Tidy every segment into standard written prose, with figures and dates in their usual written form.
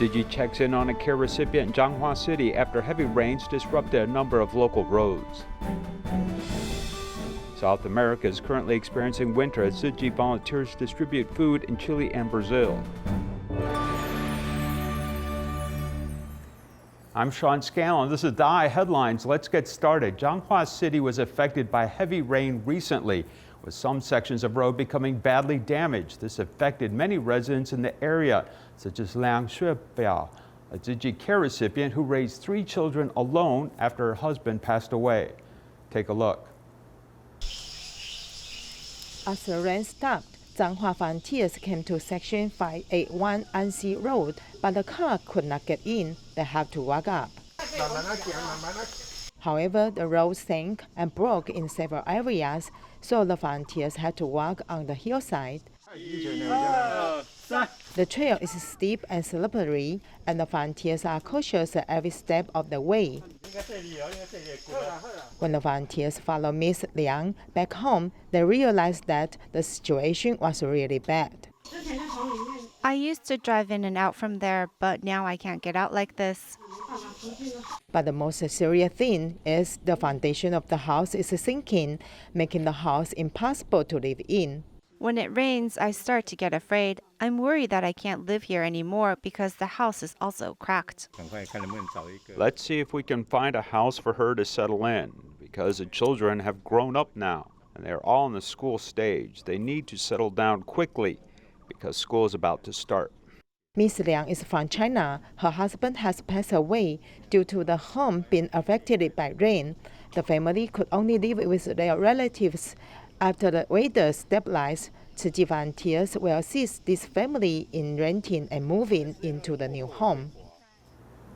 Tzu Chi checks in on a care recipient in Zhanghua City after heavy rains disrupted a number of local roads. South America is currently experiencing winter as Tzu Chi volunteers distribute food in Chile and Brazil. I'm Sean Scanlon. This is DAI Headlines. Let's get started. Zhanghua City was affected by heavy rain recently, with some sections of road becoming badly damaged. This affected many residents in the area, such as Liang Shuebiao, a Tzu Chi care recipient who raised 3 children alone after her husband passed away. Take a look. As the rain stopped, Zhanghua volunteers came to section 581 Anxi Road, but the car could not get in. They had to walk up. However, the road sank and broke in several areas, so the volunteers had to walk on the hillside. The trail is steep and slippery, and the volunteers are cautious at every step of the way. When the volunteers followed Miss Liang back home, they realized that the situation was really bad. I used to drive in and out from there, but now I can't get out like this. But the most serious thing is the foundation of the house is sinking, making the house impossible to live in. When it rains, I start to get afraid. I'm worried that I can't live here anymore because the house is also cracked. Let's see if we can find a house for her to settle in, because the children have grown up now and they're all in the school stage. They need to settle down quickly because school is about to start. Miss Liang is from China. Her husband has passed away due to the home being affected by rain. The family could only live with their relatives. After the weather stabilized, Tzu Chi volunteers will assist this family in renting and moving into the new home.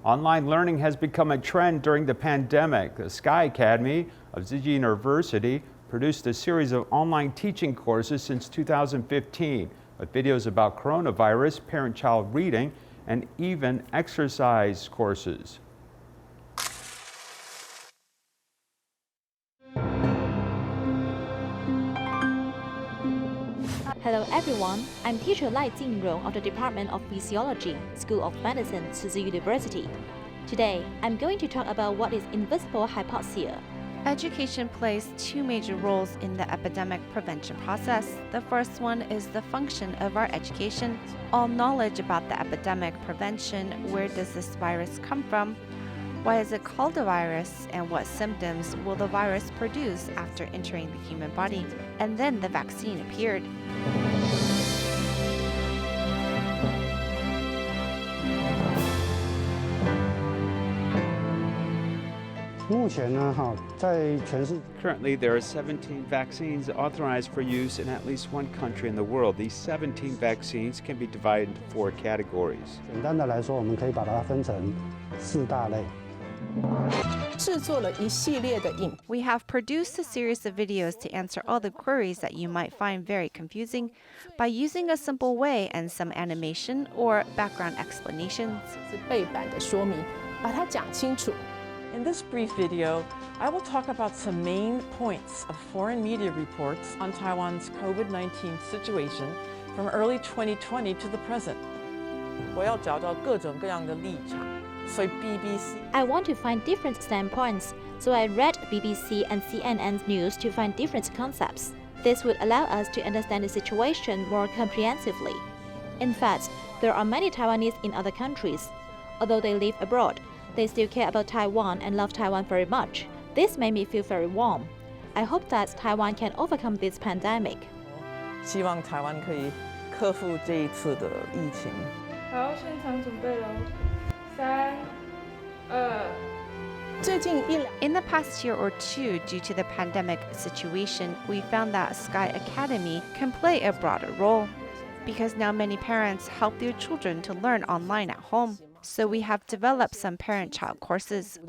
Online learning has become a trend during the pandemic. The Sky Academy of Tzu Chi University produced a series of online teaching courses since 2015, with videos about coronavirus, parent-child reading, and even exercise courses. Hello everyone, I'm teacher Lai Jingrong of the Department of Physiology, School of Medicine, Tzu Chi University. Today, I'm going to talk about what is invisible hypoxia. Education plays 2 major roles in the epidemic prevention process. The first one is the function of our education. All knowledge about the epidemic prevention. Where does this virus come from? Why is it called a virus? And what symptoms will the virus produce after entering the human body? And then the vaccine appeared. Currently, there are 17 vaccines authorized for use in at least one country in the world. These 17 vaccines can be divided into 4 categories. We have produced a series of videos to answer all the queries that you might find very confusing by using a simple way and some animation or background explanations. In this brief video, I will talk about some main points of foreign media reports on Taiwan's COVID-19 situation from early 2020 to the present. I want to find different standpoints, so I read BBC and CNN news to find different concepts. This would allow us to understand the situation more comprehensively. In fact, there are many Taiwanese in other countries. Although they live abroad, they still care about Taiwan and love Taiwan very much. This made me feel very warm. I hope that Taiwan can overcome this pandemic. 希望台湾可以克服这一次的疫情。好，现场准备了，3、2。In the past year or 2, due to the pandemic situation, we found that Sky Academy can play a broader role because now many parents help their children to learn online at home. So we have developed some parent-child courses.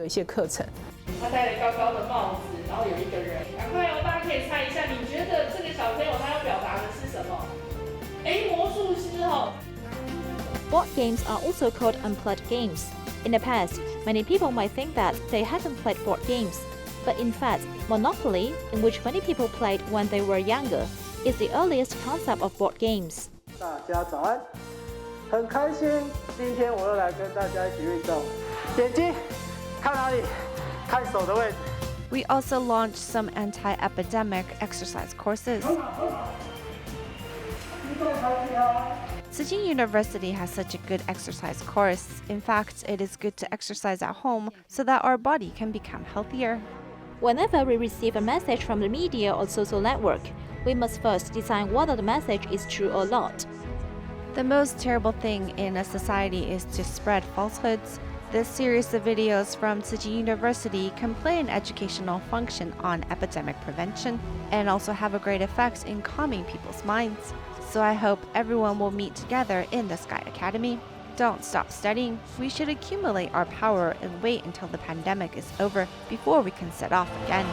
他戴了高高的帽子，然后有一个人，赶快哦，大家可以猜一下，你觉得这个小朋友他要表达的是什么？魔术师哦。Board games are also called unplugged games. In the past, many people might think that they haven't played board games. But in fact, Monopoly, in which many people played when they were younger, is the earliest concept of board games. 大家早安。很开心，今天我又来跟大家一起运动。眼睛看哪里？看手的位置。We also launched some anti-epidemic exercise courses. Tzu Chi University has such a good exercise course. In fact, it is good to exercise at home so that our body can become healthier. Whenever we receive a message from the media or social network, we must first decide whether the message is true or not. The most terrible thing in a society is to spread falsehoods. This series of videos from Tzu Chi University can play an educational function on epidemic prevention and also have a great effect in calming people's minds. So I hope everyone will meet together in the Sky Academy. Don't stop studying. We should accumulate our power and wait until the pandemic is over before we can set off again.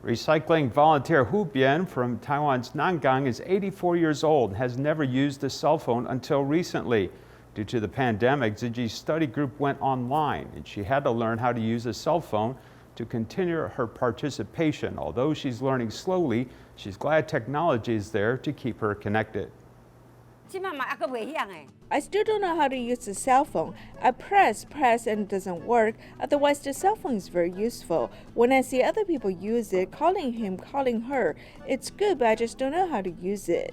Recycling volunteer Hu Bian from Taiwan's Nangang is 84 years old and has never used a cell phone until recently. Due to the pandemic, Tzu Chi's study group went online and she had to learn how to use a cell phone to continue her participation. Although she's learning slowly, she's glad technology is there to keep her connected. I still don't know how to use the cell phone. I press, and it doesn't work. Otherwise, the cell phone is very useful. When I see other people use it, calling him, calling her, it's good, but I just don't know how to use it.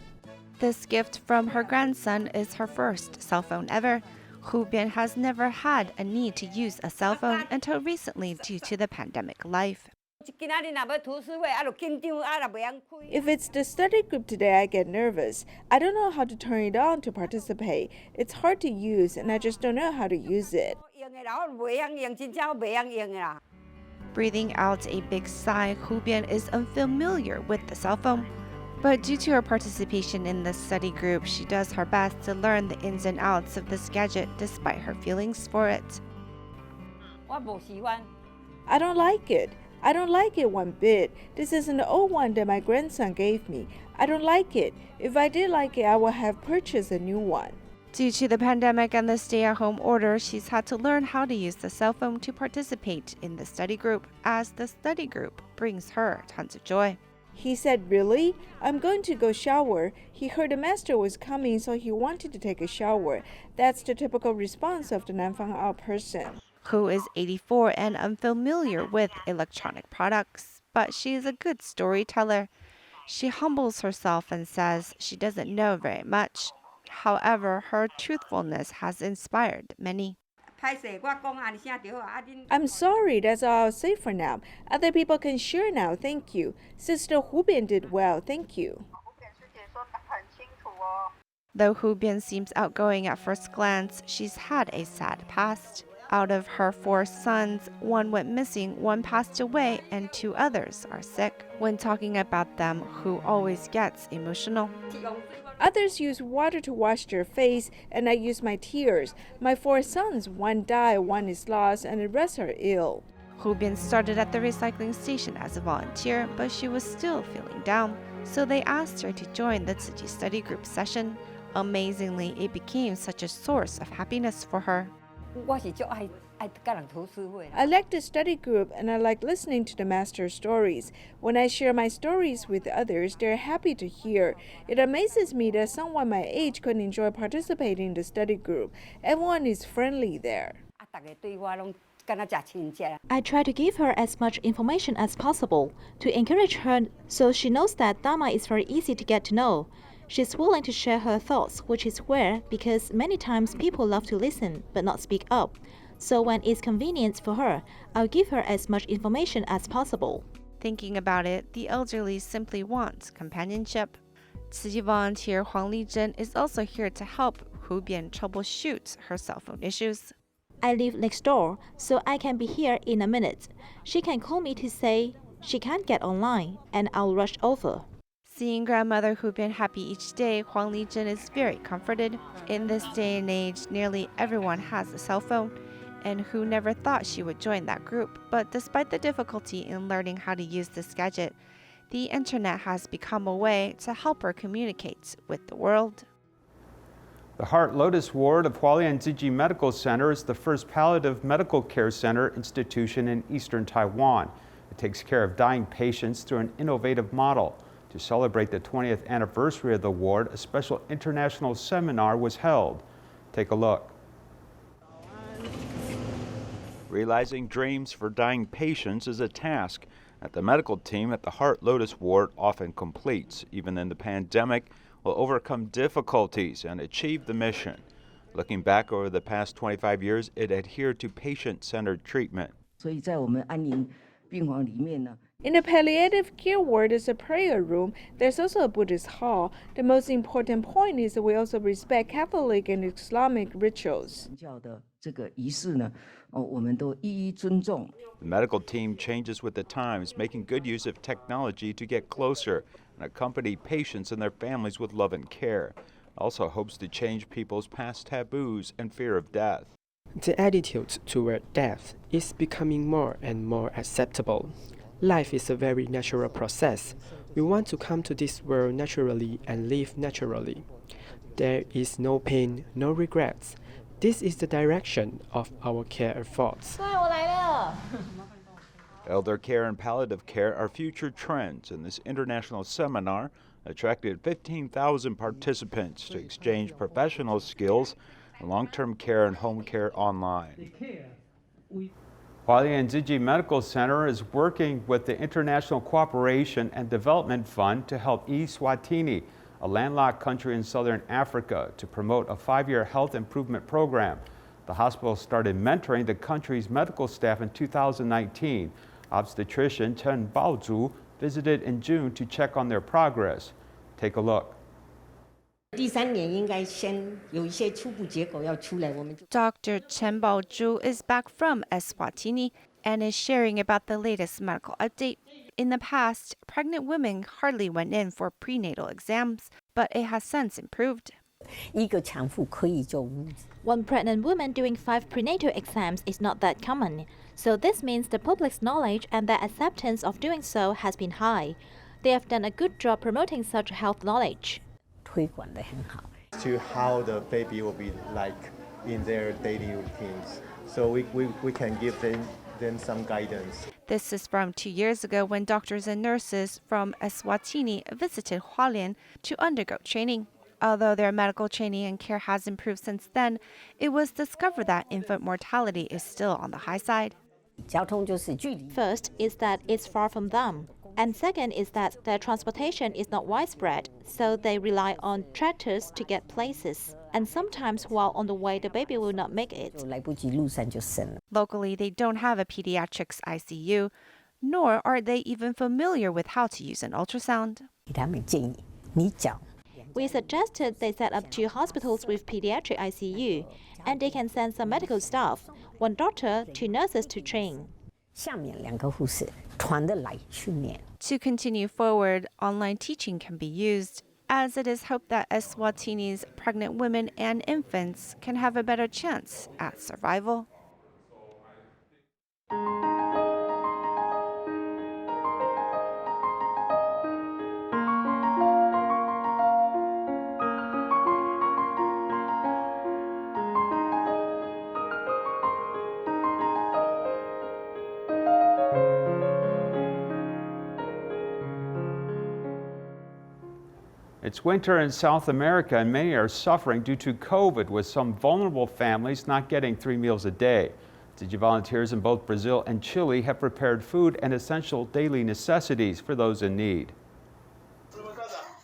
This gift from her grandson is her first cell phone ever. Hu Bian has never had a need to use a cell phone until recently due to the pandemic life. If it's the study group today, I get nervous. I don't know how to turn it on to participate. It's hard to use, and I just don't know how to use it. Breathing out a big sigh, Hu Bian is unfamiliar with the cell phone. But due to her participation in the study group, she does her best to learn the ins and outs of this gadget despite her feelings for it. I don't like it. I don't like it one bit. This is an old one that my grandson gave me. I don't like it. If I did like it, I would have purchased a new one. Due to the pandemic and the stay-at-home order, she's had to learn how to use the cell phone to participate in the study group, as the study group brings her tons of joy. He said, "Really? I'm going to go shower." He heard the master was coming, so he wanted to take a shower. That's the typical response of the Nanfang person. Hu is 84 and unfamiliar with electronic products, but she is a good storyteller. She humbles herself and says she doesn't know very much. However, her truthfulness has inspired many. I'm sorry, that's all I'll say for now. Other people can share now, thank you. Sister Hu Bian did well, thank you. Though Hu Bian seems outgoing at first glance, she's had a sad past. Out of her 4 sons, 1 went missing, 1 passed away, and 2 others are sick. When talking about them, Hu always gets emotional. Others use water to wash their face, and I use my tears. My 4 sons, 1 died, 1 is lost, and the rest are ill. Hu Bian started at the recycling station as a volunteer, but she was still feeling down. So they asked her to join the Tzu Chi study group session. Amazingly, it became such a source of happiness for her. I like the study group and I like listening to the master's stories. When I share my stories with others, they're happy to hear. It amazes me that someone my age could enjoy participating in the study group. Everyone is friendly there. I try to give her as much information as possible to encourage her so she knows that Dharma is very easy to get to know. She's willing to share her thoughts, which is rare because many times people love to listen but not speak up. So when it's convenient for her, I'll give her as much information as possible. Thinking about it, the elderly simply want companionship. Tzu Chi volunteer Huang Lijun is also here to help Hu Bian troubleshoot her cell phone issues. I live next door, so I can be here in a minute. She can call me to say she can't get online, and I'll rush over. Seeing grandmother Hu Bian happy each day, Huang Lijun is very comforted. In this day and age, nearly everyone has a cell phone, and Hu never thought she would join that group. But despite the difficulty in learning how to use this gadget, the internet has become a way to help her communicate with the world. The Heart Lotus Ward of Hualien Tzu Chi Medical Center is the first palliative medical care center institution in eastern Taiwan. It takes care of dying patients through an innovative model. To celebrate the 20th anniversary of the ward, a special international seminar was held. Take a look. Realizing dreams for dying patients is a task that the medical team at the Heart Lotus Ward often completes. Even in the pandemic, will overcome difficulties and achieve the mission. Looking back over the past 25 years, it adhered to patient-centered treatment. In the palliative care ward is a prayer room. There's also a Buddhist hall. The most important point is that we also respect Catholic and Islamic rituals. The medical team changes with the times, making good use of technology to get closer and accompany patients and their families with love and care. Also hopes to change people's past taboos and fear of death. The attitude toward death is becoming more and more acceptable. Life is a very natural process. We want to come to this world naturally and live naturally. There is no pain, no regrets. This is the direction of our care efforts. Elder care and palliative care are future trends, and this international seminar attracted 15,000 participants to exchange professional skills in long-term care and home care online. Hualien Tzu Chi Medical Center is working with the International Cooperation and Development Fund to help Eswatini, a landlocked country in southern Africa, to promote a 5-year health improvement program. The hospital started mentoring the country's medical staff in 2019. Obstetrician Chen Baozhu visited in June to check on their progress. Take a look. Dr. Chen Baozhu is back from Eswatini and is sharing about the latest medical update. In the past, pregnant women hardly went in for prenatal exams, but it has since improved. One pregnant woman doing 5 prenatal exams is not that common, so this means the public's knowledge and their acceptance of doing so has been high. They have done a good job promoting such health knowledge. To how the baby will be like in their daily routines, so we can give them some guidance. This is from 2 years ago when doctors and nurses from Eswatini visited Hualien to undergo training. Although their medical training and care has improved since then, it was discovered that infant mortality is still on the high side. First is that it's far from them. And second is that their transportation is not widespread, so they rely on tractors to get places. And sometimes while on the way, the baby will not make it. Locally, they don't have a pediatrics ICU, nor are they even familiar with how to use an ultrasound. We suggested they set up 2 hospitals with pediatric ICU, and they can send some medical staff, 1 doctor, 2 nurses to train. To continue forward, online teaching can be used, as it is hoped that Eswatini's pregnant women and infants can have a better chance at survival. It's winter in South America and many are suffering due to COVID, with some vulnerable families not getting 3 meals a day. Tzu Chi volunteers in both Brazil and Chile have prepared food and essential daily necessities for those in need.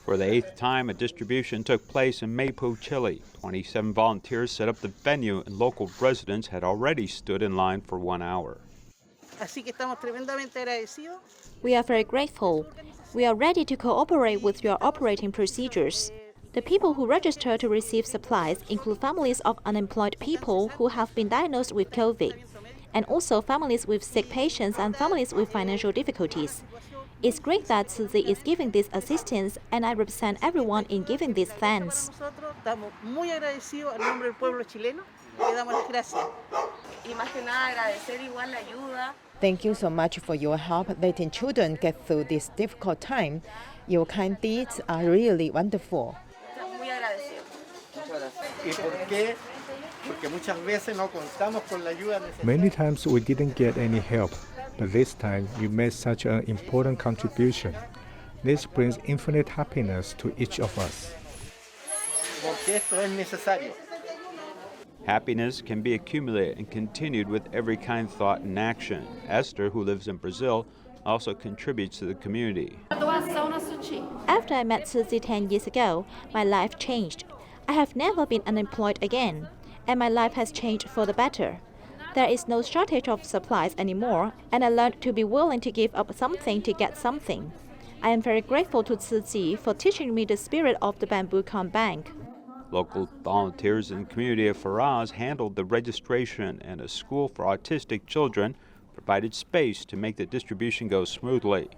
For the 8th time, a distribution took place in Maipú, Chile. 27 volunteers set up the venue and local residents had already stood in line for 1 hour. We are very grateful. We are ready to cooperate with your operating procedures. The people who register to receive supplies include families of unemployed people who have been diagnosed with COVID, and also families with sick patients and families with financial difficulties. It's great that Tzu Chi is giving this assistance, and I represent everyone in giving these thanks. Thank you so much for your help letting children get through this difficult time. Your kind deeds are really wonderful. Many times we didn't get any help, but this time you made such an important contribution. This brings infinite happiness to each of us. Happiness can be accumulated and continued with every kind thought and action. Esther, who lives in Brazil, also contributes to the community. After I met Tzu Chi 10 years ago, my life changed. I have never been unemployed again, and my life has changed for the better. There is no shortage of supplies anymore, and I learned to be willing to give up something to get something. I am very grateful to Tzu Chi for teaching me the spirit of the Bamboo Con Bank. Local volunteers in the community of Faraz handled the registration, and a school for autistic children provided space to make the distribution go smoothly.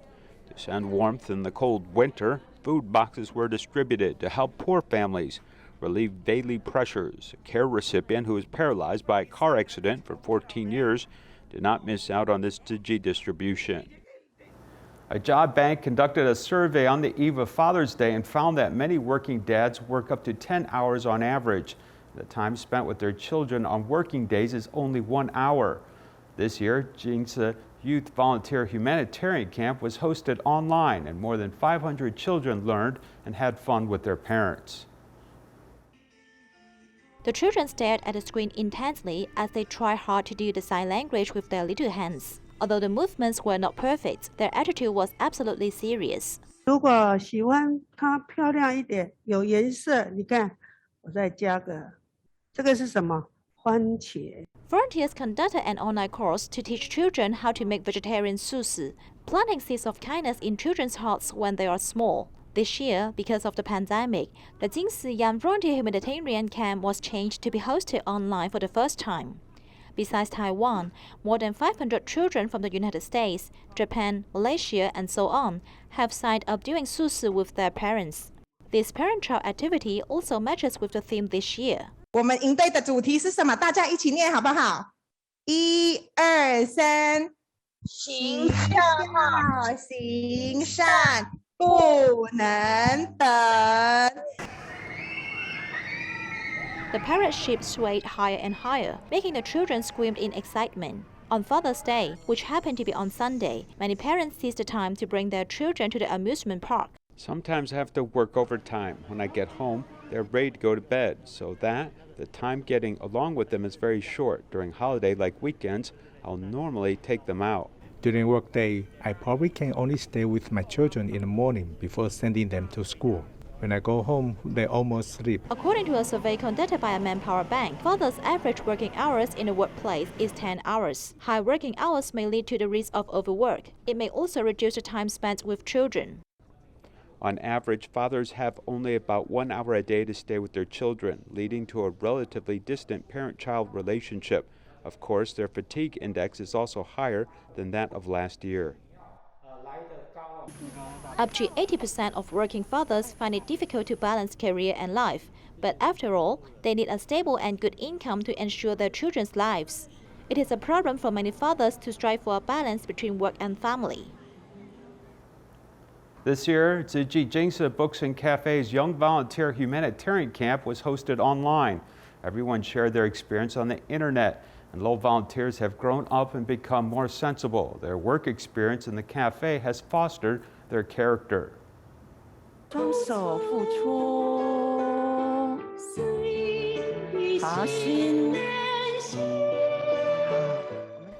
To send warmth in the cold winter, food boxes were distributed to help poor families relieve daily pressures. A care recipient who was paralyzed by a car accident for 14 years did not miss out on this Tzu Chi distribution. A job bank conducted a survey on the eve of Father's Day and found that many working dads work up to 10 hours on average. The time spent with their children on working days is only 1 hour. This year, Zhanghua Youth Volunteer Humanitarian Camp was hosted online, and more than 500 children learned and had fun with their parents. The children stared at the screen intensely as they tried hard to do the sign language with their little hands. Although the movements were not perfect, their attitude was absolutely serious. 如果喜欢它漂亮一点，有颜色，你看，我再加个，这个是什么？番茄。Volunteers conducted an online course to teach children how to make vegetarian sushi, planting seeds of kindness in children's hearts when they are small. This year, because of the pandemic, the Zhanghua Young Volunteer Humanitarian Camp was changed to be hosted online for the first time. Besides Taiwan, more than 500 children from the United States, Japan, Malaysia, and so on have signed up doing sushi with their parents. This parent-child activity also matches with the theme this year. 我们营队的主题是什么？大家一起念好不好？1、2、3，行孝，行善，不能等。 The parrot sheep swayed higher and higher, making the children scream in excitement. On Father's Day, which happened to be on Sunday, many parents seized the time to bring their children to the amusement park. Sometimes I have to work overtime. When I get home, they're ready to go to bed, so that the time getting along with them is very short. During holiday like weekends, I'll normally take them out. During work day, I probably can only stay with my children in the morning before sending them to school. When I go home, they almost sleep. According to a survey conducted by a manpower bank, fathers' average working hours in the workplace is 10 hours. High working hours may lead to the risk of overwork. It may also reduce the time spent with children. On average, fathers have only about 1 hour a day to stay with their children, leading to a relatively distant parent-child relationship. Of course, their fatigue index is also higher than that of last year. Up to 80% of working fathers find it difficult to balance career and life. But after all, they need a stable and good income to ensure their children's lives. It is a problem for many fathers to strive for a balance between work and family. This year, Tzu Chi Zhanghua Books and Cafe's Young Volunteer Humanitarian Camp was hosted online. Everyone shared their experience on the internet, and low volunteers have grown up and become more sensible. Their work experience in the cafe has fostered their character. 双手付出，发心。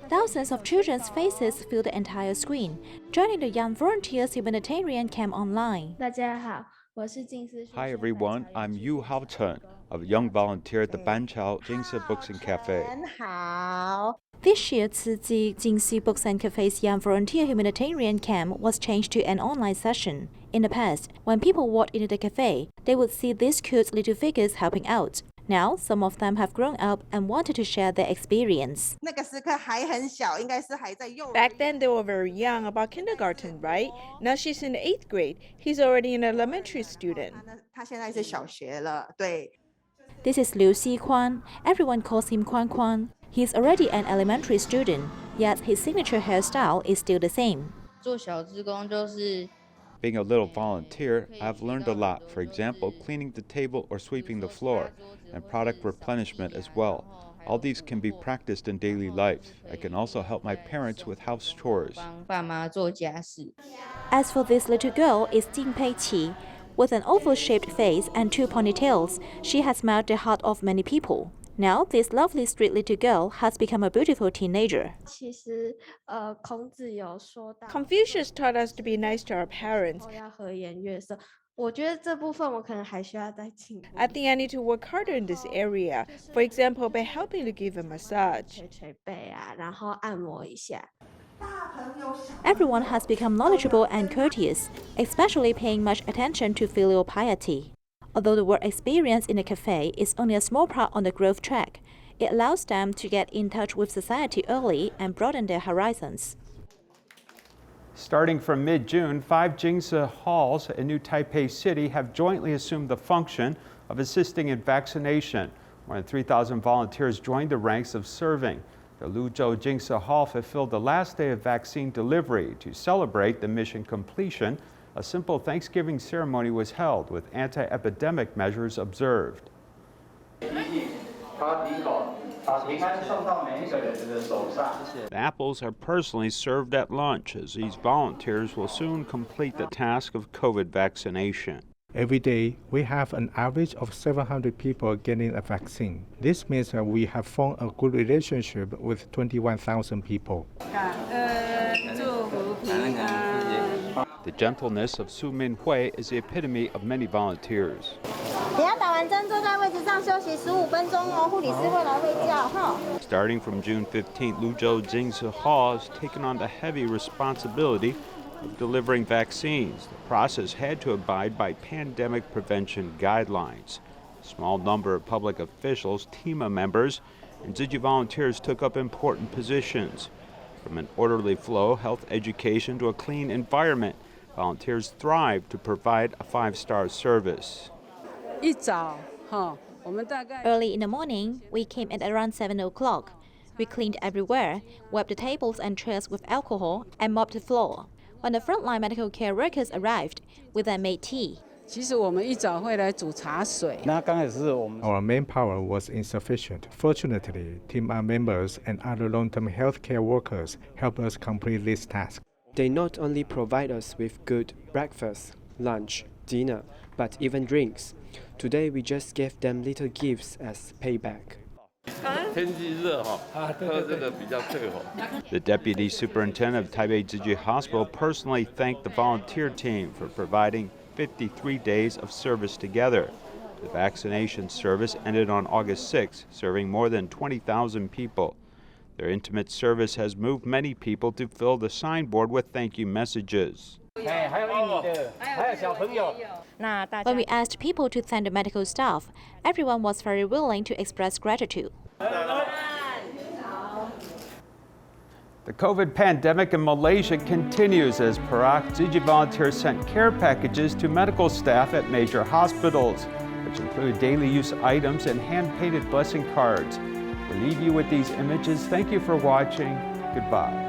Thousands of children's faces fill the entire screen, joining the Young Volunteers Humanitarian Camp online. 大家好，我是近视。 Hi everyone, I'm Yu Haochen, a young volunteer at the Banqiao Zhanghua Books and Cafe. 好。 This year, Tzu Chi Zhanghua Books and Cafe's Young Volunteer Humanitarian Camp was changed to an online session. In the past, when people walked into the cafe, they would see these cute little figures helping out. Now, some of them have grown up and wanted to share their experience. 那个时刻还很小，应该是还在幼儿园。 Back then, they were very young, about kindergarten, right? Now she's in the 8th grade. He's already an elementary student. 他现在是小学了，对。 This is Liu Xiquan. Everyone calls him Quan Quan. He's already an elementary student, yet his signature hairstyle is still the same. 做小志工就是。Being a little volunteer, I've learned a lot, for example, cleaning the table or sweeping the floor, and product replenishment as well. All these can be practiced in daily life. I can also help my parents with house chores. As for this little girl, is Chi. With an oval-shaped face and 2 ponytails, she has melted the heart of many people. Now, this lovely street little girl has become a beautiful teenager. Confucius taught us to be nice to our parents. I think I need to work harder in this area, for example, by helping to give a massage. Everyone has become knowledgeable and courteous, especially paying much attention to filial piety. Although the work experience in the cafe is only a small part on the growth track, it allows them to get in touch with society early and broaden their horizons. Starting from mid-June, 5 Zhanghua halls in New Taipei City have jointly assumed the function of assisting in vaccination. More than 3,000 volunteers joined the ranks of serving. The Luzhou Zhanghua Hall fulfilled the last day of vaccine delivery. To celebrate the mission completion, a simple Thanksgiving ceremony was held with anti-epidemic measures observed. The apples are personally served at lunch, as these volunteers will soon complete the task of COVID vaccination. Every day, we have an average of 700 people getting a vaccine. This means that we have formed a good relationship with 21,000 people. The gentleness of Su Minhui is the epitome of many volunteers. Starting from June 15th, Luzhou Zhanghua Hall has taken on the heavy responsibility of delivering vaccines. The process had to abide by pandemic prevention guidelines. A small number of public officials, team members, and Tzu Chi volunteers took up important positions. From an orderly flow, health education to a clean environment, volunteers thrive to provide a 5-star service. Early in the morning, we came at around 7 o'clock. We cleaned everywhere, wiped the tables and chairs with alcohol, and mopped the floor. When the frontline medical care workers arrived, we then made tea. Our manpower was insufficient. Fortunately, team members and other long-term healthcare workers helped us complete this task. They not only provide us with good breakfast, lunch, dinner, but even drinks. Today we just gave them little gifts as payback. The Deputy Superintendent of Taipei Tzu Chi Hospital personally thanked the volunteer team for providing 53 days of service together. The vaccination service ended on August 6, serving more than 20,000 people. Their intimate service has moved many people to fill the signboard with thank you messages. When we asked people to thank the medical staff, everyone was very willing to express gratitude. The COVID pandemic in Malaysia continues as Perak Tzu Chi volunteers sent care packages to medical staff at major hospitals, which include daily use items and hand-painted blessing cards. We leave you with these images. Thank you for watching. Goodbye.